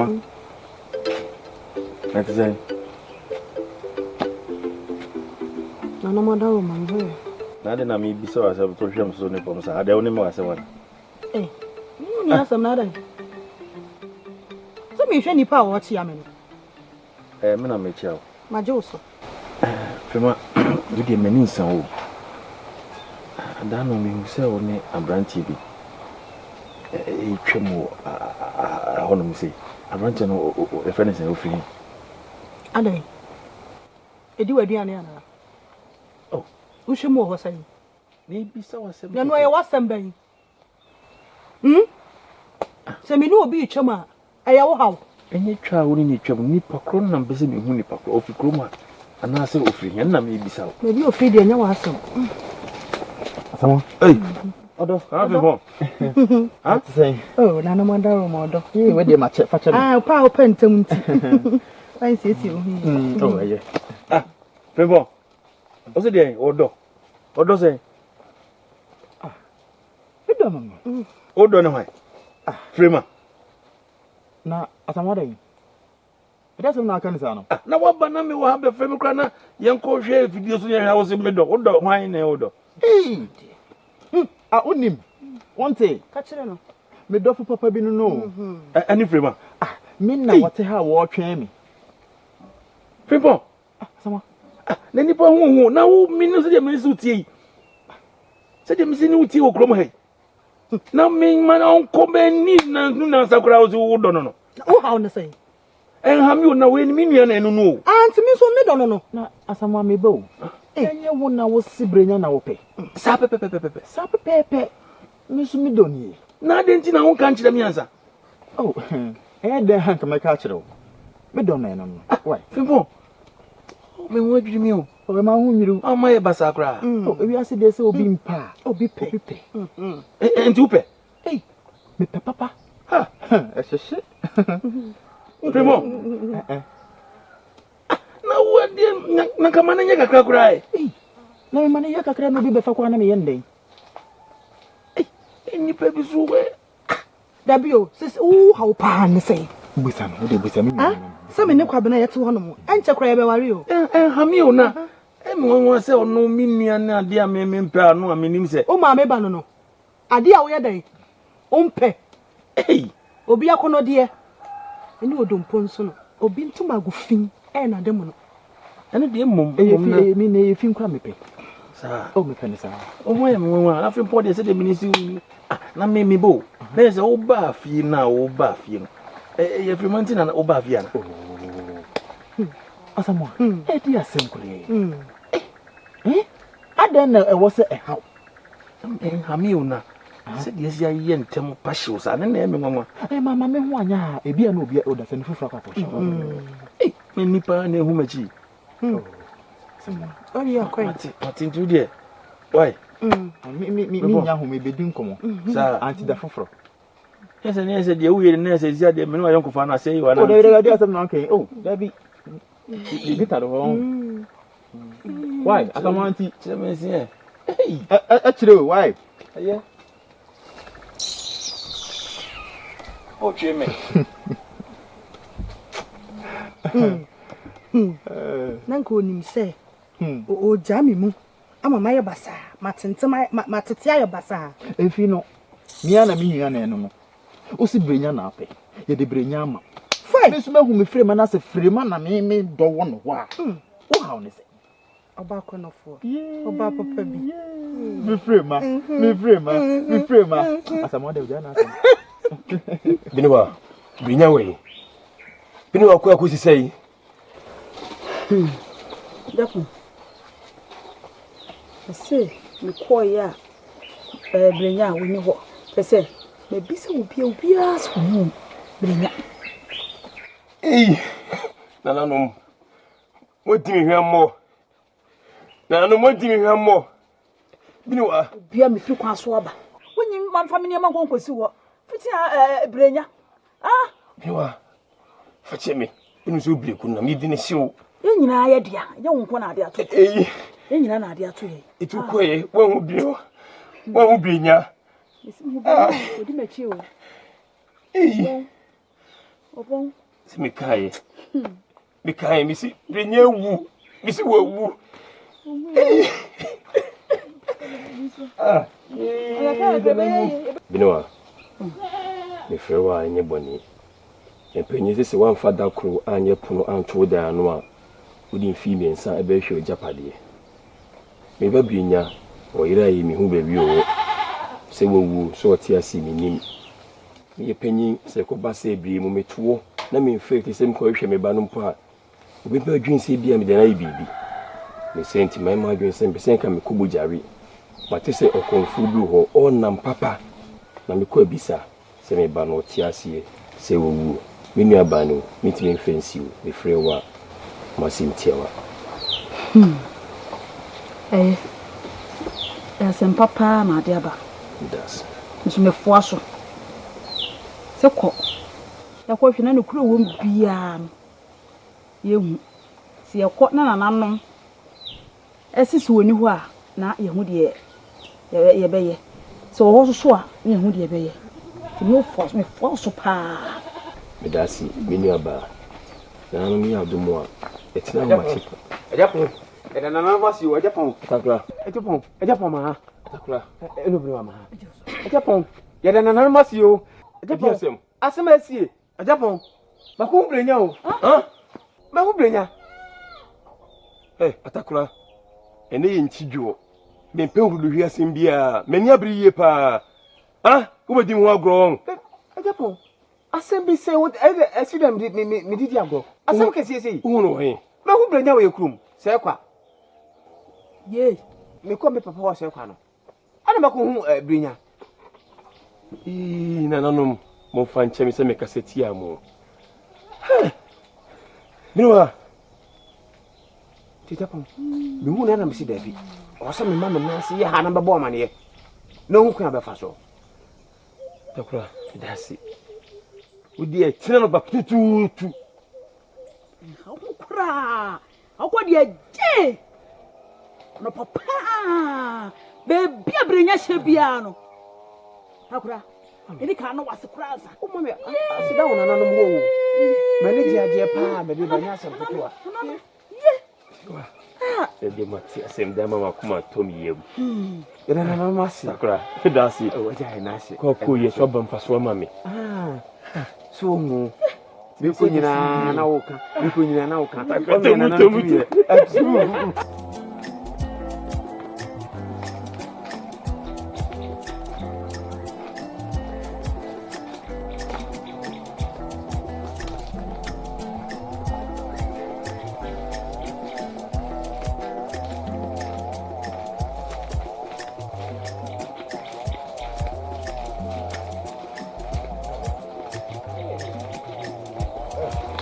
Sama. That's it. No more down, my boy. Now then, I may be so as I told him so from Sir. I don't know as I want. Eh, you have some other. So, me, if any power, what's yamming? Mina Mitchell. My Joseph. Fema, you get many so. I don't know me who sell only a brand TV. A tremor, I want to say. I want to know if anything of you. Aden, I do a Diana. Oh, who should more was saying? Maybe so. You know, I was somebody. So, me no be chama. I how. Any child in each of Nipper Cron and busy me who Nipper of Croma, and I say, offering, and I may be so. Maybe you're feeding your awesome. Someone, hey, Odo, have you more? I'm saying, oh, Nana Mandaro model. You were the match at Fatcher. I'll power pentum. I see you. Oh, yeah. Ah, Febo, what's it there, Odo? Odo say, ah, you don't know. Odo, no, ah, Frema. Na asamada yi edasem na aka nisa no na wabana me wa be fem kra na yenko hwe video so yen hawo se medo odo hwan na odo onim wonte ka kire no me dofo papa bi no ani frema me na wote ha wo twen me frebo sama na nipa hu na wo mi no se de me su tie se de me se ni utie okrom ha na me man on ko be ni na sakura wo wo do no wo ha on say ha mi na we ni mi nua na enu no anti mi so me do no na asama me bo enye wo na wo sibrenya na wo pe sa pepe me so me do ni na de nti na wo kan kire mi ansa oh de han ka me ka kire wo me do na eno no why frebo me wo adwiri mi o o ma hu nyiru o ma ye basakra o ewi ase de se obi mpa obi pe enti upe me pe papa ha sheshe frebo na wo de na kama na nya kakra kura na me mane ya kakra no bi be fa kwa na me yenden ni pe bi so we dabio sis o how pa ne say busa no de busa me se me ne kwabena yete ho no enche kra ye be ware o ha mi o na me won se ono mi nua na ade a me mpe anu a menim se o ma me ba no no ade a wo ye dan o mpe obi akono de eni odompo nso no obi ntuma agufin na de mo no ene de mom na mi na ye fin kwa mepe sa o mepe ne sa o mo ye mo wa afin po de se de minisi na me bo na se o ba fie na o ba fie no ye frimanti na o ba fie na asamo di asem kure Aden na wo se ha ha mi o na se de sia ye ntem pashiw sa na me nwanwa mama me ho anya ebi na obi o da se ne fufura kwa kwa me nipa na hu machi oh ya kwai ati ntu de why mi nya ho me bedi nkomo sa anti da fufura ese de wuye na ese sia de me no ayon kofa na se yi wa na o de asem na okay oh da bi bita do ho why akamanti chemensi chire why aye o cheme nanko onim se o jami mu ama maye basa matete aye basa efi no mia na mi nua na eno no o si brenya na ape ye de brenya ama fai me so mahu me frema na se frema na me do wo no wa wo ha ne se oba konofo oba papa bi me frema asamo de jana asamo biniwa binya we biniwa kwa kusi sei dapu ese mi koya brenya we ni ho ese me bisa obi aso mu brenya nananom modimi hwemmo nananom modimi hwemmo biniwa bia me firi kwa so aba wonyi mamfa me niam nkonkosi wo fiti brenya biniwa facheme binu so bleku na mi dine siwo ye nyina ya dia ye wonko na ade ato ye nyina na ade ato ye itu koye won hu biniwa won hu binya odi mechi o Obon. Se me kai. Me kai mi si benya wu. Mi si wu. Ah. Binoa. Me frewa enye boni. Empenye se wan fada kro anye pono anto da no a wodi fi mensa ebe hwe japade. Me ba binya o yira yi mi hu ba bi o. Se wowu so oti asi mi nim. Me penyi se ko ba se bi mu metuo na me mfeti se mko hwe me ba no mpo a obi ba dwun se bia me de na bibi. Me senti my ma dwun se mpese nka me kubu jare. Mate se okonfu bi ho o nam papa na me ko abisa se me ba no oti asi se wowu. Me nua ba no mitimi mfensi o me frewa masintiawa. Sem papa na de aba. Das. Nso me foa so. Se ko. Ya ko hwe na ne kuro wom bia no. Ye hu. Se ye ko na nananom. Esisi woni ho a na ye hu de ye beye. Se wo so so a ye hu de ye beye. Ti me foa so pa. Medasi menu aba. Na no mi adumo a. Etina ma chipo. Ejapon. Eda na na vasi o ejapon. Takra. Ejapon. Ejapon ma. Takra. Eno bi ma. Ejapon. Yeda na na vasi o. Ejapon. Asem asie. Ejapon. Ma ko brenya o. Ha? Ma ko brenya. Atakra. Ene ye nchidwo. Me mpem rudu hwi asem bia. Mani abri ye pa. Ha? Wo bedi mu agro. Ejapon. Asem bi say what them me didi agro. Asem kesi sei. Wo no he. Ma ko brenya we krum. Se kwa. Ye. Me ko me papa wa se kwa no. Ana ma ko hu brenya. Nananom mo fanche mi se me kaseti amu. Binoa. Ejapon. Me hu na me si dabi. O se me mama na se ye ha na be bo mane ye. Na hu kwa be fa so. Takra. Dasi. Udi e tina no bapututu. Kura. Akwa de je. No papa. Be bia brenya hye bia no. Akura. Eni ka no wase kura za. O mama asida wona na no mo. Mane ji aje pa me de banya asem totoa. Ede mati asem da mama kuma tomi yem. Ede na mama si. Takra. Dasi. O ja na si. Ko ye so bam faso mama. So mu. Me ko nyina na wo ka. Me ko nyina na wo ka. Takra.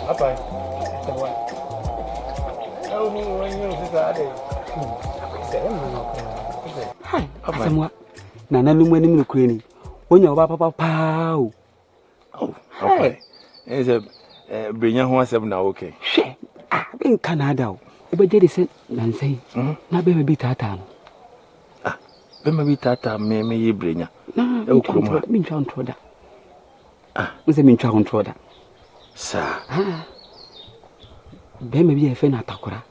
Apa? Tawa. Au ni wanyo sisa ade. Asamwa na nanumu anim no kurani wonya oba papa pa o. Okay. Eze brenya ho asem na okay. Hwe ben Canada o. Obeje de se nansen. Na be bi tata no. Be ma bi tata me ye brenya. Na o kroma mi ntwa ntro da. Nse mi ntwa ntro da. Sa. Be ma bi e fe na atakora.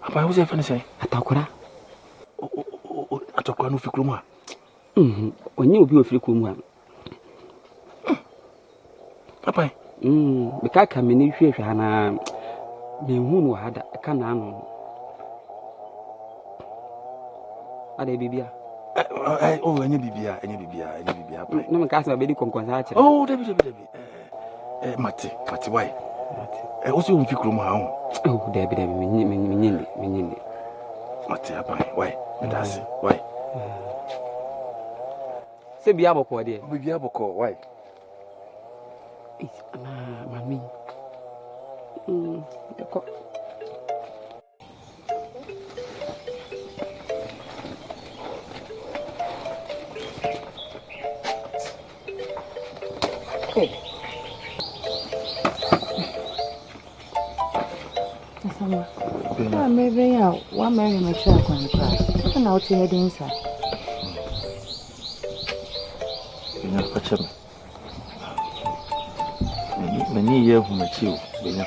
Apa wo se fe ne sei? Atakora. Atokwa no fikru mu a. Onye obi ofiri ko mu a. Papa. Be ka me ni hwehwe ana me hu no hada ka na ano. Ade bibia. Enye bibia pa. No me ka sa be di konkonsa a kire. Oh, debi. Mati why? Wo se wo fikru mu a ho. Oh, debi me Mati apa? Why? That's why? Se bia boko de. Bibia boko why? Mami. Deko. Maybe one marry my child when cry. And out here inside. You know, Many years whom a chill, Bina.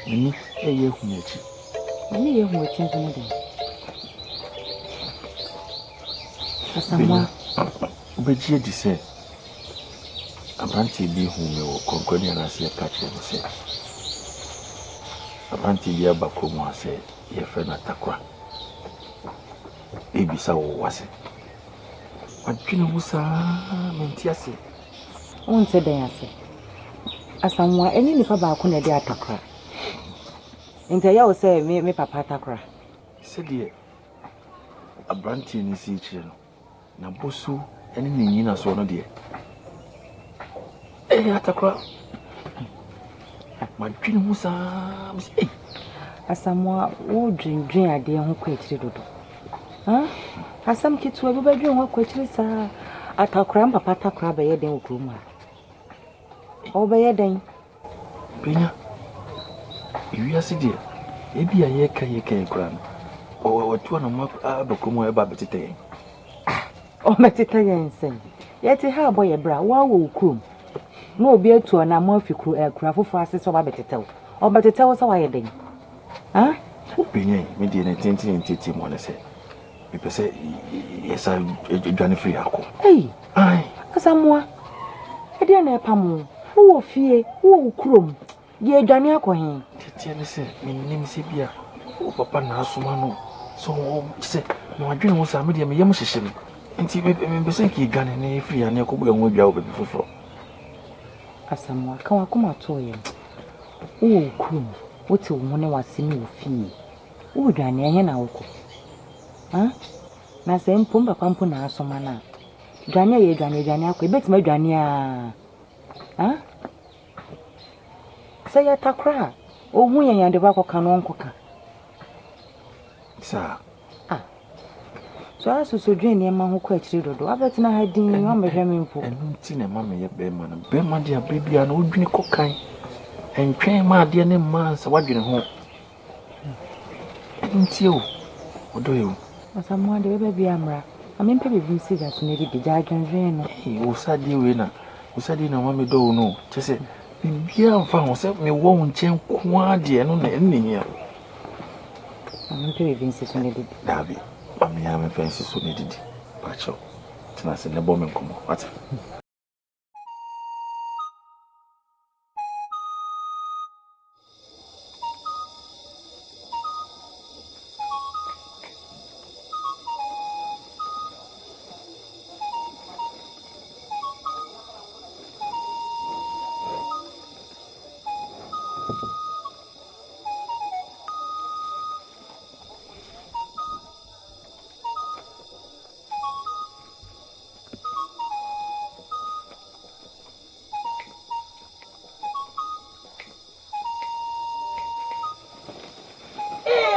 Many a year whom a chill. Many years whom a chill in a day. Someone, but ye say, a branty be whom you will conquer and I see a catch and say, a branty ye bakuma say, ye friend at Takra. Baby, so was it? What you know, was a mentiasi. Won't say, I say. As someone, any nipper back on a day at Takra. And I will say, me papa Takra. Said ye, a branty in his each na bosu, any nina so no dear. Eh, Takra. My dream was a as someone who drink a dear who quit it. Huh? As some kids will be doing what quickly, sir. At Takra, papa Takra by a day of room. Oh, by a day. Bina, if you are dear, maybe a year kyekyeku grand. Or what one of my abakuma about Bedide. Oh, Matildaasare insane. Yet, how boy a bra, wow, crew. No beer to an amorphy crew aircraft for fastest of Bedide. Or but to tell us how I did. Huh? Bina, me dear, and tinting and titty, one say. People say, yes, I'm Johnny Free. Hey, aye, someone. I didn't pam. Who fear, who crum. Ye Johnny Aquahin. Titian say, my name is Ibia. Oh, Papa Nasumano. So, say, no, I dream was a medium yamushim. And see, maybe think he gun and free and you could be on your before. As someone come out to him. Oh, crum. What a woman was seeing you fee. Oh, Johnny, and I'll cook. Huh? Na se mpumba pampu na asomana. Dwania ye dwania akwa bet ma dwania. Huh? Say ya Takra. Ohu ye yande ba koka no nkoka. Sir. Ah. So aso so dwen ne ma ho kwa akiri dodo. Abet na ha din wa mehwe me mpo. Enu ti ne ma me ye be ma no. Be ma dia bebia na odwini kokan. Entwen ma de ne ma sa wadwene ho. Enti o. Odo ye o. Someone the baby amra. I mean, baby, see that you need the judge and rain. Hey, Usadi winner. Usadi no mammy do no. Just say, Bia found self me won't change quadi and ending here. I mean, baby, see you needed. Davy, Mammy, I'm a fancy so needed. Pacho. Tonight, in the bomb and come. What?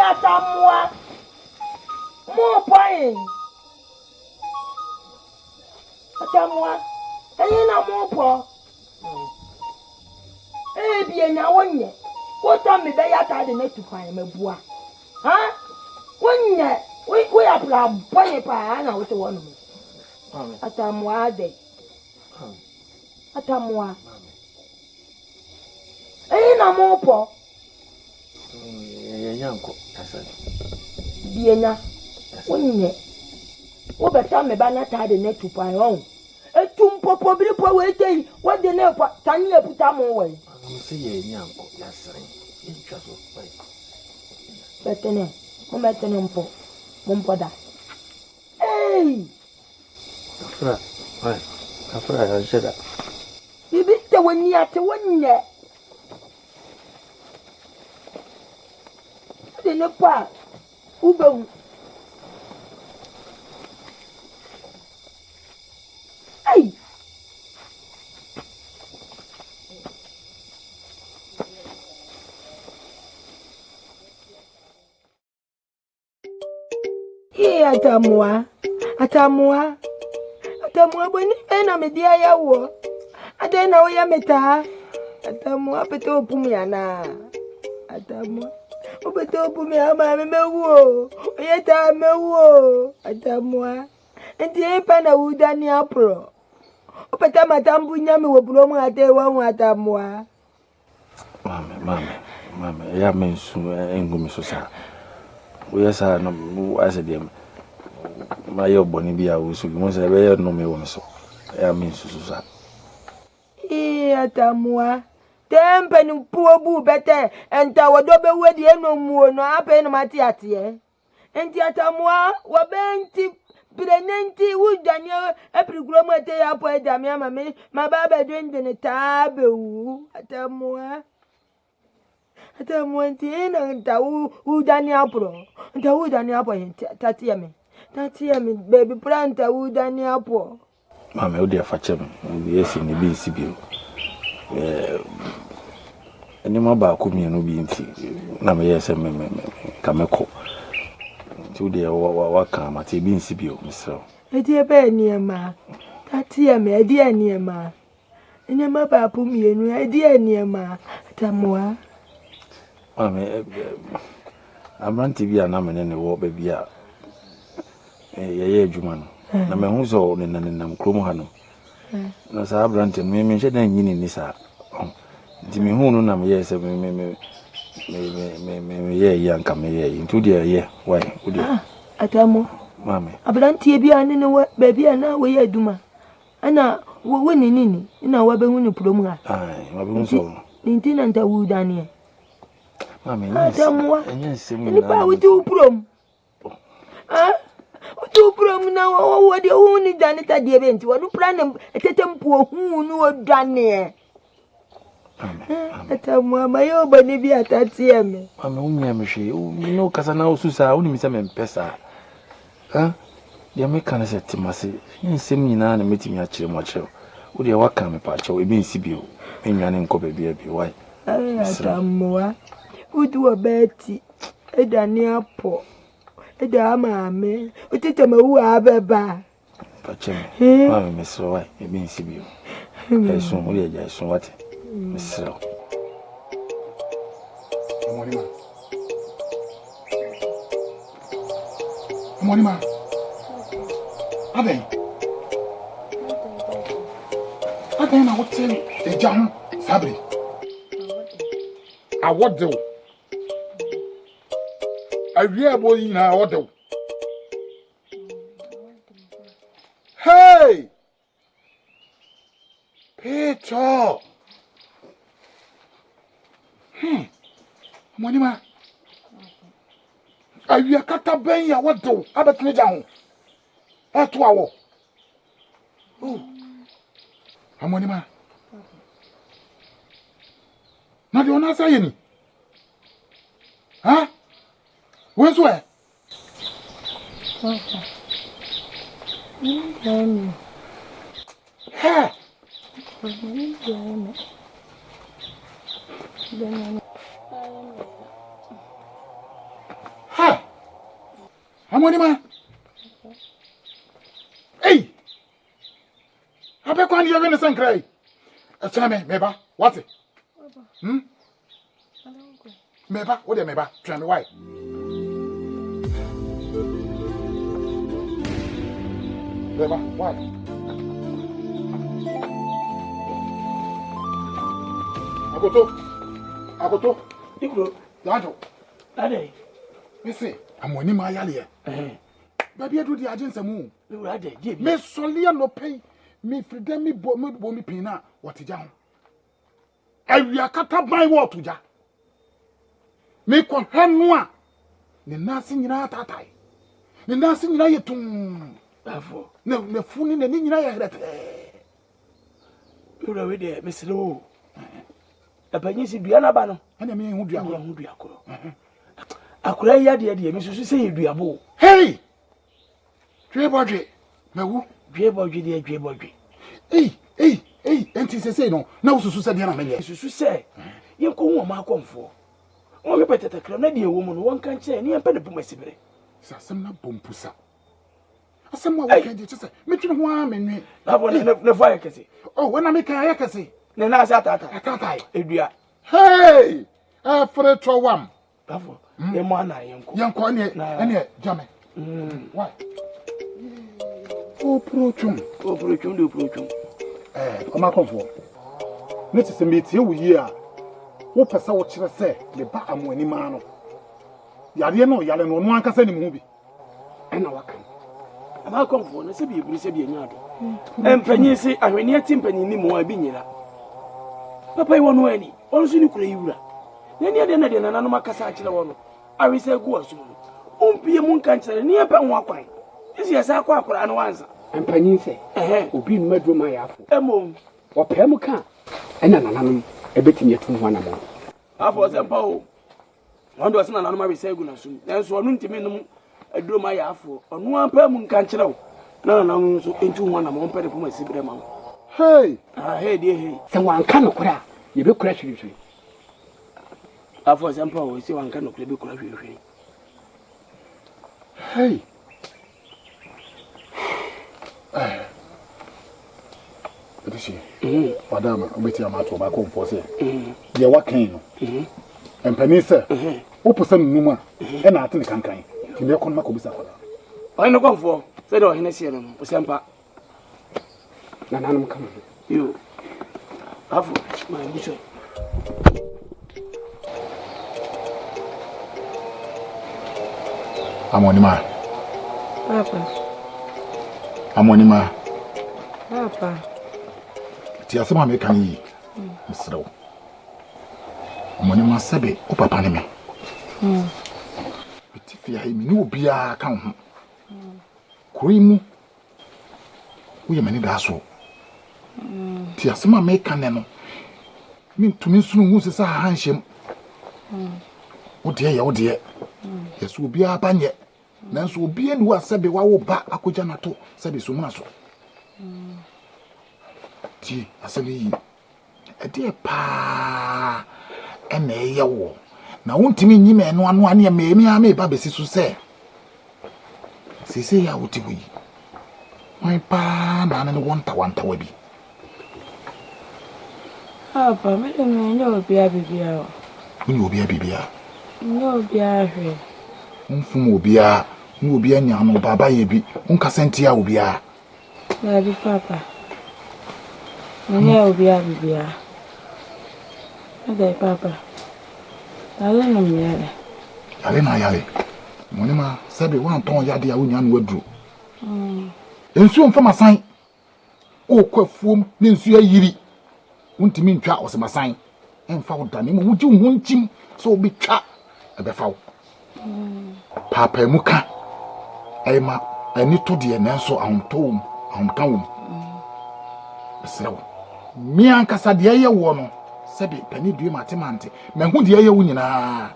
Atamwa. More point. Atamwa. Ayina more po. Bi nya wonye. What time me be yata de netu kwan me bua. Ha? Wonye. We apply bonye pa na wo se wonu. Atamwa de. Atamwa. Ayina more po. Yanko, Tassan. Biena. Wonye. Wo beta me ba na ta de netu kwan on. Etum popo biri po we dey. What the ne pa tani e puta mo we. Say Yanko, Tassan. Just of Betene. Mo metene mpo da. Hey! Afra, I said that. Bibi te woni ate wonye. De ne pa ube. Hey! Atamwa boni ena media yawo. Aden na oya meta. Atamwa peto pumi ana. Atamwa. Obeto pumi ama mewu. Oyeta mewu. Atamwa. Enti epa na udani apro. Opeta matambu nyame wo bulo mu ate wa atamwa. Mama, ya mensu engumi so sa. We sa no ase dem. Ma yo boni bia wo so bi mo se be no me wo so. Ya mensu so sa. Atamwa. Tempe ni puo bu bete enta wodo be wedi eno muo no ape no mati atie. Enti atamwa wo benti Brenenti wudani epirigro mo ete ya po edami amame ma baba dende ne tabe wu atamwa nti na nta wudani apro nta wudani apo tati yame baby planta wudani apo mama odi afachem yesi ni bi nsi bio eni ma ba ko mienu bi nti na me yese me kameko Tude wa kama te bi nsi bio misro. Edi ebe niema. Tati eme edi niema. Niema ba pu mienu edi niema. Tamwa. Mame amranti bi ana mene ne wo ba bia. Ye adwuma no. Na me hu so ne nam krom ha no. Na sa abranti me hye dan nyini ni sa. Nti me hu no na me ye se me ye yanka me ye into the ye why would you atamo mama abrantie bia ne ne baby ana we ye aduma ana wo nini ina wa be hu ni promu ha ai wa be hu so ninti na nta wu danie mama atamo enye nsem ni pa wo tu prom tu prom na wo de hu ni danie ta de be nti wo du plan etetempu hu nu wo danie Atamwa mayo bani bi atati eme. Mama unya mhwe. No kasa na osusa, uni mi se me mpesa. Dia me kan se timase. Nsem nyina na metimi a kire mo kire. Wo de waka me pa kire, ebi nsi bio. Enwane nko ba bia bi why. Atamwa. Udu obeti. Edani apo. Eda amaame. Utite mawu abeba. Pa kire. Mama me so why, ebi nsi bio. Esun wo de ja esun wate. Misro. Monima. Aden na wote eja sabri. Awodew. Awie aboyi na awodew. Hey! Peter. Monima. Awie kata ben ya wodew abetene ja ho. Eto awo. Monima. Na de ona saye ni. Wenso e? Monima. Hey! Abe kwa ni yene sankrai. Achame meba, what it? Meba, what meba? Try me why? Meba, why? Agoto. Ikro. Dajo. Ade. Missy, I'm winning my allier. Baby, I do the agents and Ade, give me solia no pay. Me freedom me bo pina. What is down? I will cut up my water. Ja. Me kwa hanwa. Ni nasi nyina tatai. Ni nasi nyina yetum. Afo. Ne funi ne nyina ya hrete. Ura we de meselo. Apanyisi dua na ba no. Ana me hu dua. Me hu dua koro. Akura ya de me susu se yedua bo. Hey! Dwe bodwe. Mewu. Dwe bodwe de dwe bodwe. Hey, enti se no. Na ususu se de na menye. Susu se. Yenko hu ma akomfo. Wọ́n pẹ́ tẹ̀tẹ̀kẹ̀rẹ̀ náà di èwo mu no wọ́n kàn kyẹ́ ní ẹ̀pẹ́ ne pọ̀ mẹ́sibire. Sasem na bompusa. Asem wa wọ́n kẹ́jẹ́ kyẹ́ me twene ho a menwe. Labo ne fo ayẹ kẹsì. Oh, when I make ayẹ kẹsì. Ne na ase atata. Atata. Edua. Hey! Afre towam. Labo. Ye mo ana yenko. Yenko ene jame. Why? O prochum. De prochum. Oma comfort. Let us meet you here. Wo pesa wo kire se le ba amani ma no. Yare no yale no no anka se ni mu bi. Ena waka. Ama comfort na se bi ebiri se bi enya ado. Empanyin se ahweni ati mpanyin ni mo abi nyira. Papa yi wono ani. Ono so ni kura yiwura. Nani ade na de nananom akasa akire wono. Awi se gu aso. Ompie mu nka nkire ni epa nwa kwan. Isi ya sa kwa akora no wanza. Empanyin se. Obi nu maduro ma yafo. Emo. Opem ka. Ena nananom ebetimi etu ho na mo. Afọ sempa o. Wando asina nananom awi se gu na so. Nanso onu ntimi num aduro ma yafo. Onu ampa mu nka nkire wo. Na nananom so entu ho na mo mpere poma sibre ma. Hey. Hey die hey. Se wanka no kora. Ye be kora hwehwe. Afọ sempa o si wanka no kora be kora hwehwe. Hey. Dufie. Madam, obeti amato ba ko mfose. Ye wakan no. Empanisa. Oposa numa e na atene kankan. Ti me kon mako bisa kwala. Oi no konfo. Se do hene sie no. Osempa. Na nanum kama. Yo. Afu, ma bicho. Amonima. Papa. Amonima. Papa. Ti asema me kan yi. Misrew. Amonima sebe o papa ne me. Ti fi ha mi ni obi a kan ho. Kurimu. Wo ye mani da so. Ti asema me kan ne no. Min tumi sunu hu se sa hanhyem. Wo de ye wo de. Yesu obi a banye. Nanso obi enu asebe wa wo ba akoja nato sebe so muna so. Ti asebe yi. Ede pa ene ye wo. Na wontimi nyime eno ano ane me ba besi so se. Sese ya wuti wi. Mai pa na ne wonta wa bi. Papa, me de me nyo obi a bibia o. Ni obi a bibia. Nyo obi a hwe. Mfum obi a, ni obi a nya no baba ye bi. Unkasenti a obi a. Na bi papa. Nyo obi a bibia. Ade papa. Ale no mi yale. Ale na yale. Monima sebe wan ton yade a wonya no aduru. Ensu mfama san. O kwafuom ne nsu ayiri. Untimi ntwa osemasan. Emfa wodane mo wuji wo nchim so obi twa ebefa wo. Papa emuka. Ema ani to de na so ahomtom, ahomtan. Besrewo. Mi ankasa de ye wo no. Sebe pani due matemante. Mehu de ye wo nyina.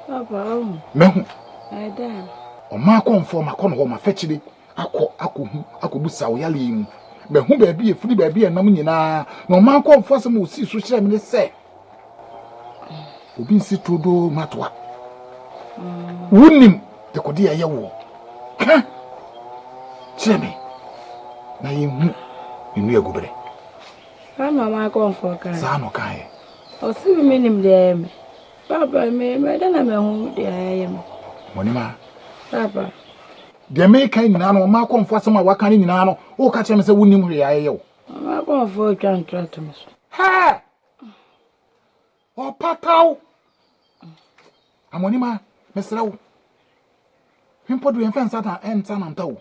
Papa, Mehu. Aden. O ma konfo ma kono ho ma fechire akobusa wo yale mu. Mehu ba bi efudi ba bi enam nyina. Na o ma konfo asem o si so hire me ne se. Obi nsi todo matwa. Wunim de kodi ye wo. Ka. Cheme. Na yehu enu agubere. Ka mama konfo kan. Sa no kai. O si mi nim de me. Papa me de na me hu de ayem. Monima. Papa. De me kai nyina no ma konfo asem a waka nyina no. O ka cheme se wunim hwe ayeyo. Ma konfo twa to me so. Ha! O patao. Amonima, mesrawo. Himpodu enfa nsata enta na ntawo.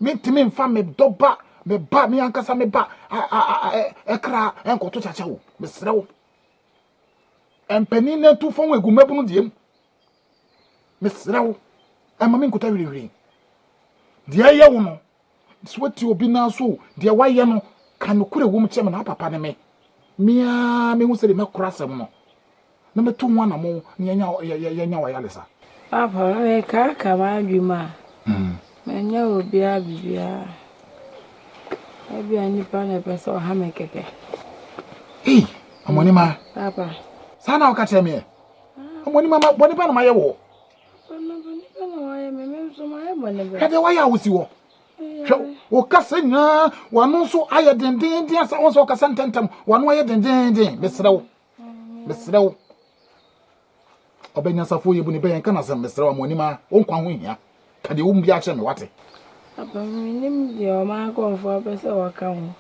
Mentimi mfa me doba, me ba me ankasa me ba ekra enkoto chachawo. Mesrawo. Empani na tu fon egu mabunu diem. Mesrawo. Ama me nkota wirewiri. Dia ye wo no. Swati obi na so, dia waye no kan kure wo mche me na papa ne me. Mia me hu se de me korasem no. Na me tu ho na mo nya wa yalesa. Papa, me ka ma adwuma. Me nya obi a bibia. Abi ani pa na pesa o ha me keke. Eh, amoni ma. Papa. Sana o ka che me. Amoni ma boni pa na ma ye wo. Boni pa na wa ye me so ma ye boni ba. Ka de wa ya wo si wo. Hwe wo kasa nya wanu so aye denden asa won so kasa ntentam wanu aye denden besrew. Besrew. Obenya safo ye bu ne ben kana sam besrew amoni ma onkwa ho hia. Ka de wo mbia che me wate. Papa, minim the man come for a person or come.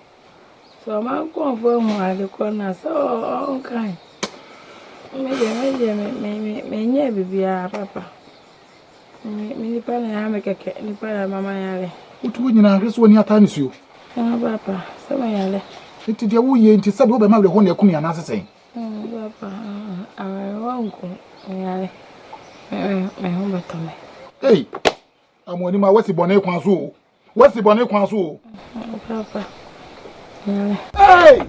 So my come for the corner, so kind. May never be a papa. Me pan and make a cat, ni pan mamma. What would you know? This one your time is you. Papa, so my it is your way into some of the mother when you're coming and answering. Papa, I won't go. My home to me. Hey, I'm one of my what's the bonnet consul? What's the bonnet consul? Papa, hey!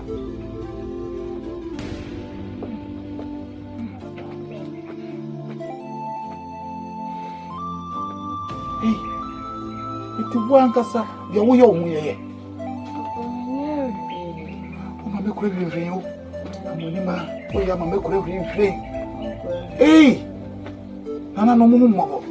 It's one cassa, the way you're here. I'm a craving for you. I'm a craving for you. Hey! Nana no more.